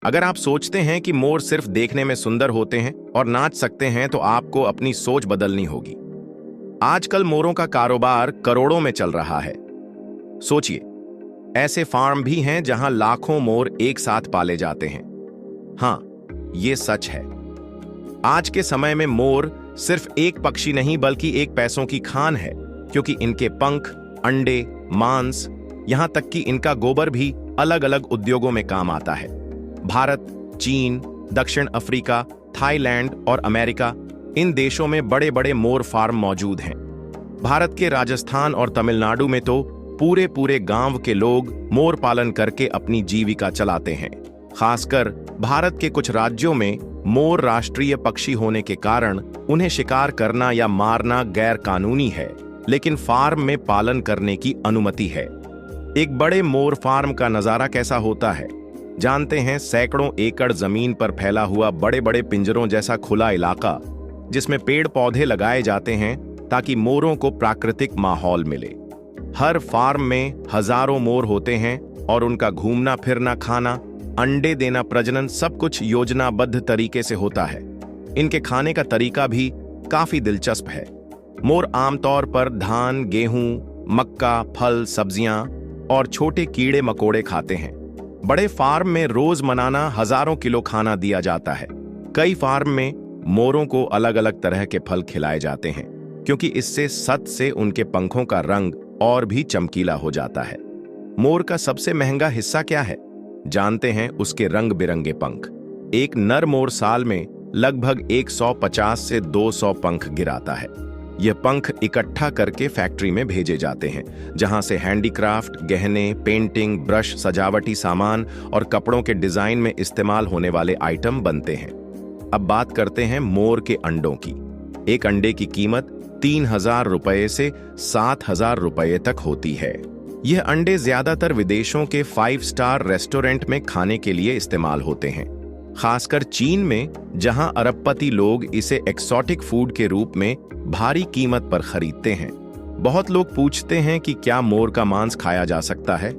अगर आप सोचते हैं कि मोर सिर्फ देखने में सुंदर होते हैं और नाच सकते हैं तो आपको अपनी सोच बदलनी होगी। आजकल मोरों का कारोबार करोड़ों में चल रहा है। सोचिए, ऐसे फार्म भी हैं जहां लाखों मोर एक साथ पाले जाते हैं। हाँ, ये सच है। आज के समय में मोर सिर्फ एक पक्षी नहीं बल्कि एक पैसों की खान है, क्योंकि इनके पंख, अंडे, मांस, यहां तक कि इनका गोबर भी अलग अलग उद्योगों में काम आता है। भारत, चीन, दक्षिण अफ्रीका, थाईलैंड और अमेरिका, इन देशों में बड़े बड़े मोर फार्म मौजूद हैं। भारत के राजस्थान और तमिलनाडु में तो पूरे पूरे गांव के लोग मोर पालन करके अपनी जीविका चलाते हैं। खासकर भारत के कुछ राज्यों में मोर राष्ट्रीय पक्षी होने के कारण उन्हें शिकार करना या मारना गैर कानूनी है, लेकिन फार्म में पालन करने की अनुमति है। एक बड़े मोर फार्म का नजारा कैसा होता है, जानते हैं? सैकड़ों एकड़ जमीन पर फैला हुआ बड़े बड़े पिंजरों जैसा खुला इलाका, जिसमें पेड़ पौधे लगाए जाते हैं ताकि मोरों को प्राकृतिक माहौल मिले। हर फार्म में हजारों मोर होते हैं और उनका घूमना फिरना, खाना, अंडे देना, प्रजनन सब कुछ योजनाबद्ध तरीके से होता है। इनके खाने का तरीका भी काफी दिलचस्प है। मोर आमतौर पर धान, गेहूं, मक्का, फल, सब्जियां और छोटे कीड़े मकोड़े खाते हैं। बड़े फार्म में रोजमर्रा हजारों किलो खाना दिया जाता है। कई फार्म में मोरों को अलग अलग तरह के फल खिलाए जाते हैं, क्योंकि इससे सत से उनके पंखों का रंग और भी चमकीला हो जाता है। मोर का सबसे महंगा हिस्सा क्या है, जानते हैं? उसके रंग बिरंगे पंख। एक नर मोर साल में लगभग 150 से 200 पंख गिराता है। यह पंख इकट्ठा करके फैक्ट्री में भेजे जाते हैं, जहां से हैंडीक्राफ्ट, गहने, पेंटिंग, ब्रश, सजावटी सामान और कपड़ों के डिजाइन में इस्तेमाल होने वाले आइटम बनते हैं। अब बात करते हैं मोर के अंडों की। एक अंडे की कीमत 3000 रुपये से 7000 रुपये तक होती है। यह अंडे ज्यादातर विदेशों के 5 स्टार रेस्टोरेंट में खाने के लिए इस्तेमाल होते हैं, खासकर चीन में, जहां अरबपति लोग इसे एक्सोटिक फूड के रूप में भारी कीमत पर खरीदते हैं। बहुत लोग पूछते हैं कि क्या मोर का मांस खाया जा सकता है?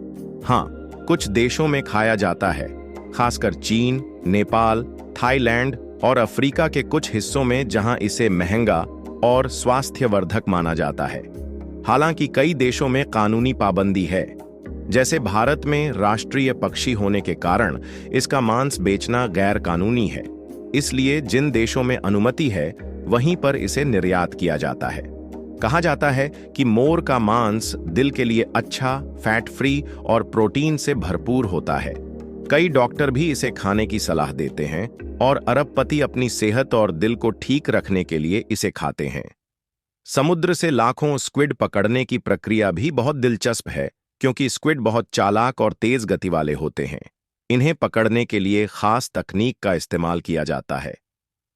हाँ, कुछ देशों में खाया जाता है, खासकर चीन, नेपाल, थाईलैंड और अफ्रीका के कुछ हिस्सों में, जहां इसे महंगा और स्वास्थ्यवर्धक माना जाता है। हालांकि कई देशों में कानूनी पाबंदी है, जैसे भारत में राष्ट्रीय पक्षी होने के कारण इसका मांस बेचना गैर कानूनी है। इसलिए जिन देशों में अनुमति है वहीं पर इसे निर्यात किया जाता है। कहा जाता है कि मोर का मांस दिल के लिए अच्छा, फैट फ्री और प्रोटीन से भरपूर होता है। कई डॉक्टर भी इसे खाने की सलाह देते हैं और अरबपति अपनी सेहत और दिल को ठीक रखने के लिए इसे खाते हैं। समुद्र से लाखों स्क्विड पकड़ने की प्रक्रिया भी बहुत दिलचस्प है, क्योंकि स्क्विड बहुत चालाक और तेज गति वाले होते हैं। इन्हें पकड़ने के लिए खास तकनीक का इस्तेमाल किया जाता है।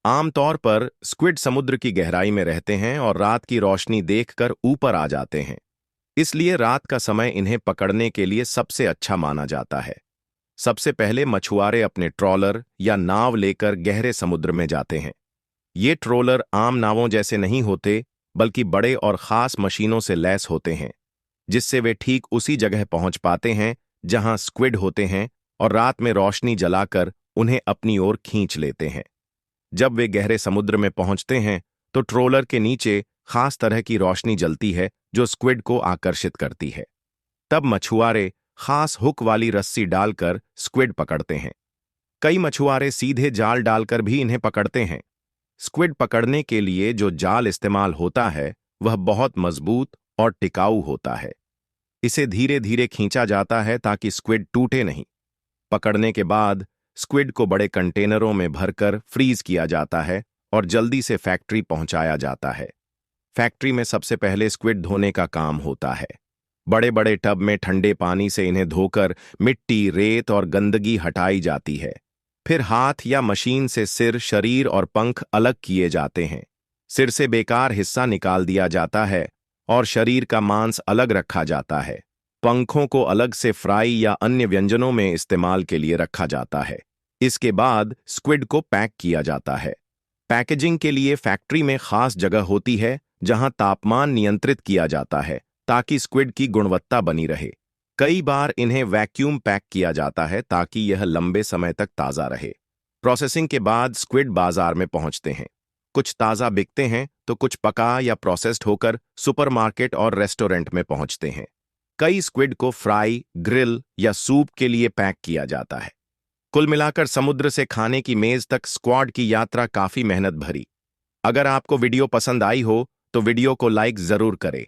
आमतौर पर स्क्विड समुद्र की गहराई में रहते हैं और रात की रोशनी देखकर ऊपर आ जाते हैं। इसलिए रात का समय इन्हें पकड़ने के लिए सबसे अच्छा माना जाता है। सबसे पहले मछुआरे अपने ट्रॉलर या नाव लेकर गहरे समुद्र में जाते हैं। ये ट्रॉलर आम नावों जैसे नहीं होते, बल्कि बड़े और खास मशीनों से लैस होते हैं, जिससे वे ठीक उसी जगह पहुंच पाते हैं जहां स्क्विड होते हैं और रात में रोशनी जलाकर उन्हें अपनी ओर खींच लेते हैं। जब वे गहरे समुद्र में पहुंचते हैं तो ट्रोलर के नीचे खास तरह की रोशनी जलती है जो स्क्विड को आकर्षित करती है। तब मछुआरे खास हुक वाली रस्सी डालकर स्क्विड पकड़ते हैं। कई मछुआरे सीधे जाल डालकर भी इन्हें पकड़ते हैं। स्क्विड पकड़ने के लिए जो जाल इस्तेमाल होता है वह बहुत मजबूत और टिकाऊ होता है। इसे धीरे धीरे खींचा जाता है ताकि स्क्विड टूटे नहीं। पकड़ने के बाद स्क्विड को बड़े कंटेनरों में भरकर फ्रीज किया जाता है और जल्दी से फैक्ट्री पहुंचाया जाता है। फैक्ट्री में सबसे पहले स्क्विड धोने का काम होता है। बड़े बड़े टब में ठंडे पानी से इन्हें धोकर मिट्टी, रेत और गंदगी हटाई जाती है। फिर हाथ या मशीन से सिर, शरीर और पंख अलग किए जाते हैं। सिर से बेकार हिस्सा निकाल दिया जाता है और शरीर का मांस अलग रखा जाता है। पंखों को अलग से फ्राई या अन्य व्यंजनों में इस्तेमाल के लिए रखा जाता है। इसके बाद स्क्विड को पैक किया जाता है। पैकेजिंग के लिए फैक्ट्री में खास जगह होती है जहां तापमान नियंत्रित किया जाता है ताकि स्क्विड की गुणवत्ता बनी रहे। कई बार इन्हें वैक्यूम पैक किया जाता है ताकि यह लंबे समय तक ताज़ा रहे। प्रोसेसिंग के बाद स्क्विड बाजार में पहुंचते हैं। कुछ ताज़ा बिकते हैं तो कुछ पका या प्रोसेस्ड होकर सुपरमार्केट और रेस्टोरेंट में पहुंचते हैं। कई स्क्विड को फ्राई, ग्रिल या सूप के लिए पैक किया जाता है। कुल मिलाकर समुद्र से खाने की मेज तक स्क्वाड की यात्रा काफी मेहनत भरी। अगर आपको वीडियो पसंद आई हो तो वीडियो को लाइक जरूर करें।